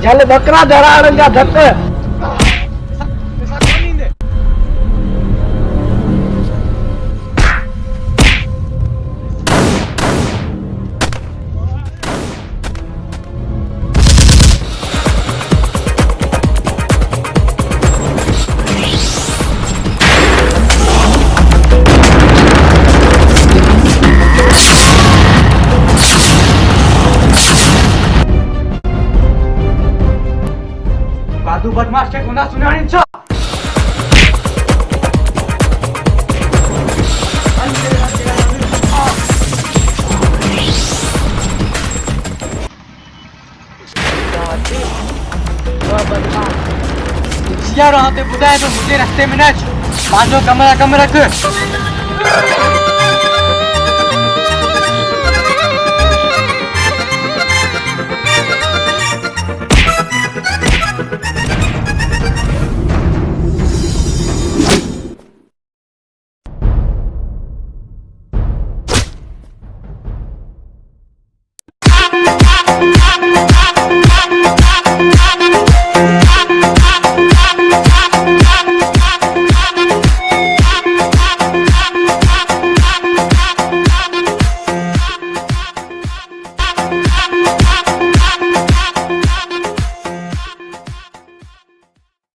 झल बकरा जराड़न जा धक। बादू बदमाश के गुना सुनानी छ। रहा तो बुधाए तो मुझे रास्ते में न बाजो कमरा कम रख।